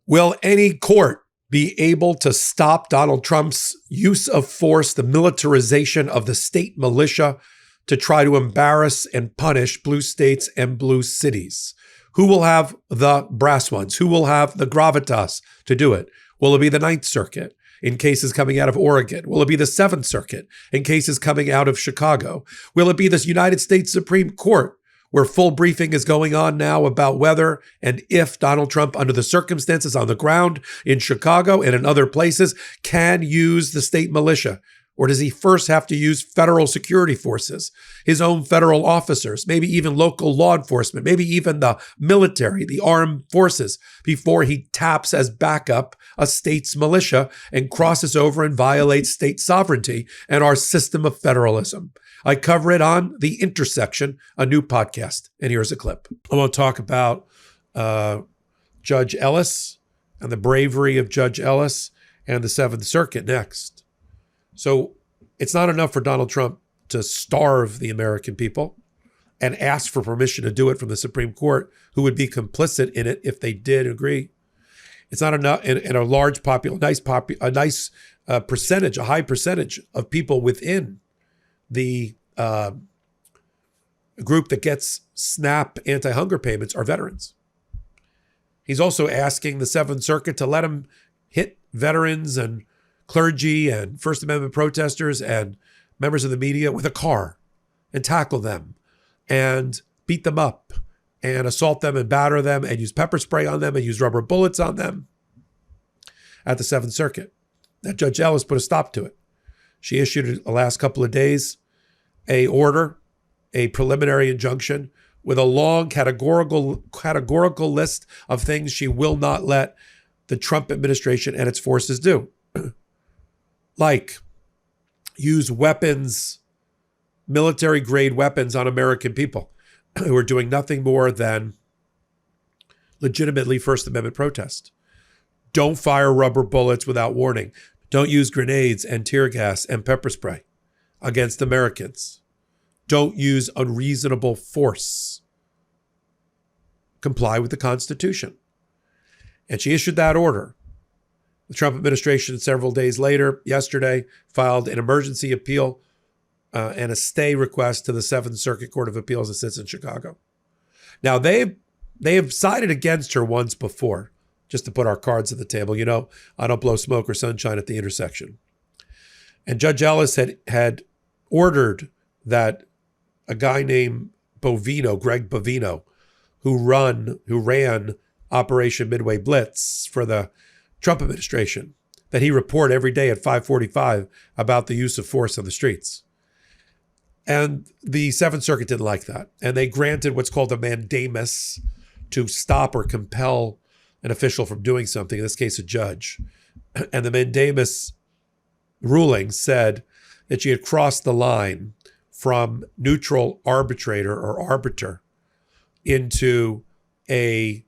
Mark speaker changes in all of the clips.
Speaker 1: Will any court be able to stop Donald Trump's use of force, the militarization of the state militia to try to embarrass and punish blue states and blue cities? Who will have the brass ones? Who will have the gravitas to do it? Will it be the Ninth Circuit in cases coming out of Oregon? Will it be the Seventh Circuit in cases coming out of Chicago? Will it be this United States Supreme Court, where full briefing is going on now about whether and if Donald Trump, under the circumstances on the ground in Chicago and in other places, can use the state militia? Or does he first have to use federal security forces, his own federal officers, maybe even local law enforcement, maybe even the military, the armed forces, before he taps as backup a state's militia and crosses over and violates state sovereignty and our system of federalism? I cover it on The Intersection, a new podcast. And here's a clip. I want to talk about Judge Ellis and the bravery of Judge Ellis and the Seventh Circuit next. So it's not enough for Donald Trump to starve the American people and ask for permission to do it from the Supreme Court, who would be complicit in it if they did agree. It's not enough, and a large a nice percentage, a high percentage of people within the group that gets SNAP anti-hunger payments are veterans. He's also asking the Seventh Circuit to let him hit veterans and clergy and First Amendment protesters and members of the media with a car and tackle them and beat them up and assault them and batter them and use pepper spray on them and use rubber bullets on them at the Seventh Circuit. That Judge Ellis put a stop to it. She issued the last couple of days a preliminary injunction with a long categorical list of things she will not let the Trump administration and its forces do. Like use weapons, military-grade weapons on American people who are doing nothing more than legitimately First Amendment protest. Don't fire rubber bullets without warning. Don't use grenades and tear gas and pepper spray against Americans. Don't use unreasonable force. Comply with the Constitution. And she issued that order. The Trump administration, several days later, yesterday, filed an emergency appeal and a stay request to the Seventh Circuit Court of Appeals that sits in Chicago. Now, they have sided against her once before, just to put our cards at the table. You know, I don't blow smoke or sunshine at the intersection. And Judge Ellis had ordered that a guy named Greg Bovino, who ran Operation Midway Blitz for the Trump administration, that he report every day at 5:45 about the use of force on the streets. And the Seventh Circuit didn't like that. And they granted what's called a mandamus to stop or compel an official from doing something, in this case, a judge. And the mandamus ruling said that she had crossed the line from neutral arbitrator or arbiter into a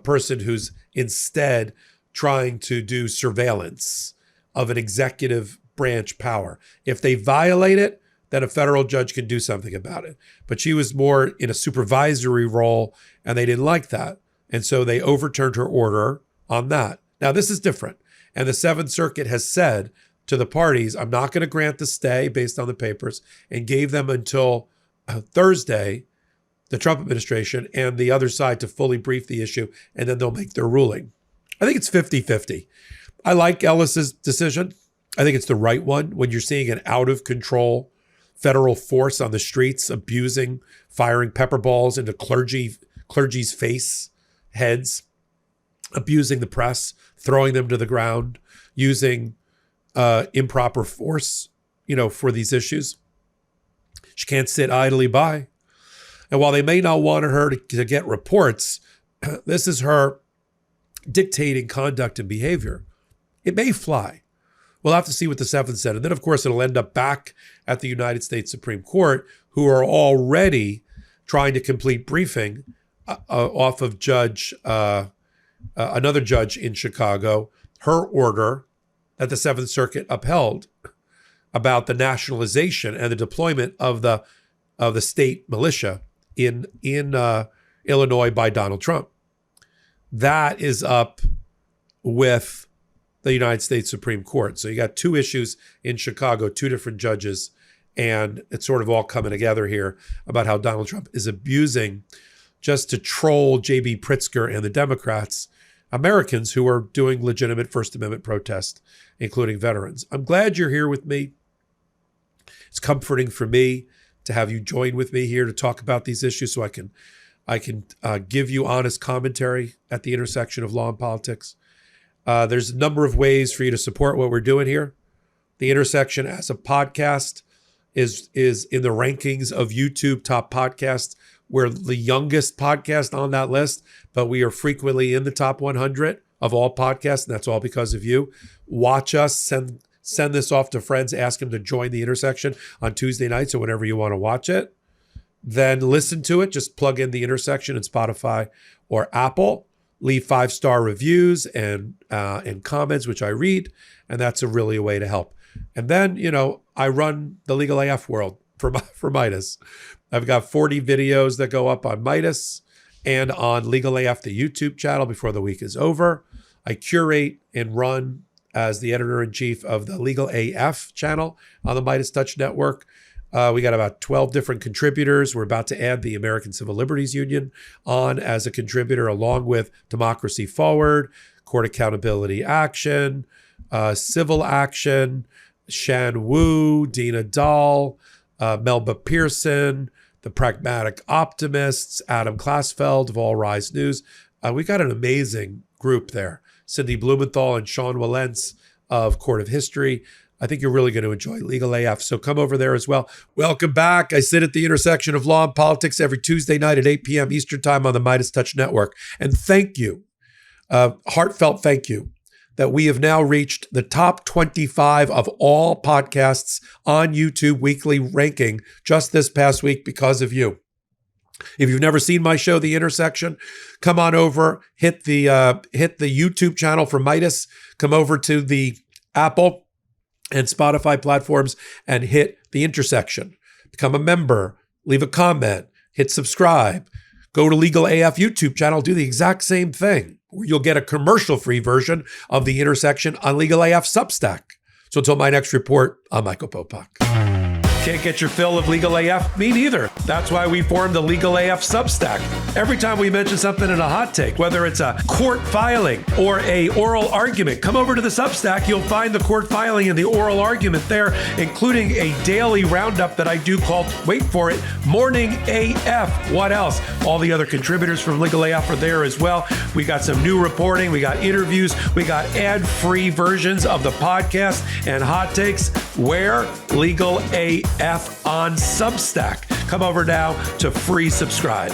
Speaker 1: person who's instead trying to do surveillance of an executive branch power. If they violate it, then a federal judge can do something about it. But she was more in a supervisory role, and they didn't like that. And so they overturned her order on that. Now, this is different. And the Seventh Circuit has said to the parties, I'm not going to grant the stay based on the papers, and gave them until Thursday, the Trump administration and the other side, to fully brief the issue, and then they'll make their ruling. I think it's 50-50. I like Ellis's decision. I think it's the right one when you're seeing an out-of-control federal force on the streets abusing, firing pepper balls into clergy's heads, abusing the press, throwing them to the ground, using improper force, for these issues. She can't sit idly by. And while they may not want her to get reports, this is her dictating conduct and behavior. It may fly. We'll have to see what the Seventh said. And then, of course, it'll end up back at the United States Supreme Court, who are already trying to complete briefing off of another judge in Chicago, her order that the Seventh Circuit upheld about the nationalization and the deployment of the state militia in Illinois by Donald Trump. that is up with the United States Supreme Court. So you got two issues in Chicago, two different judges, and it's sort of all coming together here about how Donald Trump is abusing, just to troll J.B. Pritzker and the Democrats, Americans who are doing legitimate First Amendment protest, including veterans. I'm glad you're here with me. It's comforting for me to have you join with me here to talk about these issues so I can give you honest commentary at the intersection of law and politics. There's a number of ways for you to support what we're doing here. The Intersection as a podcast is in the rankings of YouTube top podcasts. We're the youngest podcast on that list, but we are frequently in the top 100 of all podcasts, and that's all because of you. Watch us, send this off to friends, ask them to join the Intersection on Tuesday nights or whenever you want to watch it. Then listen to it. Just plug in the Intersection in Spotify or Apple. Leave 5-star reviews and comments, which I read, and that's really a way to help. And then, I run the Legal AF world for Midas. I've got 40 videos that go up on Midas and on Legal AF, the YouTube channel, before the week is over. I curate and run as the editor-in-chief of the Legal AF channel on the Midas Touch Network. We got about 12 different contributors. We're about to add the American Civil Liberties Union on as a contributor, along with Democracy Forward, Court Accountability Action, Civil Action, Shan Wu, Dina Dahl, Melba Pearson, the Pragmatic Optimists, Adam Klasfeld of All Rise News. We got an amazing group there. Cindy Blumenthal and Sean Wallentz of Court of History. I think you're really going to enjoy Legal AF, so come over there as well. Welcome back. I sit at the intersection of law and politics every Tuesday night at 8 p.m. Eastern Time on the Midas Touch Network. And thank you, heartfelt thank you, that we have now reached the top 25 of all podcasts on YouTube weekly ranking just this past week because of you. If you've never seen my show, The Intersection, come on over, hit the YouTube channel for Midas, come over to the Apple and Spotify platforms and hit The Intersection. Become a member, leave a comment, hit subscribe. Go to Legal AF YouTube channel, do the exact same thing, where you'll get a commercial-free version of The Intersection on Legal AF Substack. So until my next report, I'm Michael Popok. Can't get your fill of Legal AF? Me neither. That's why we formed the Legal AF Substack. Every time we mention something in a hot take, whether it's a court filing or a oral argument, come over to the Substack. You'll find the court filing and the oral argument there, including a daily roundup that I do called, wait for it, Morning AF. What else? All the other contributors from Legal AF are there as well. We got some new reporting. We got interviews. We got ad-free versions of the podcast and hot takes. Where? Legal AF on Substack. Come over now to free subscribe.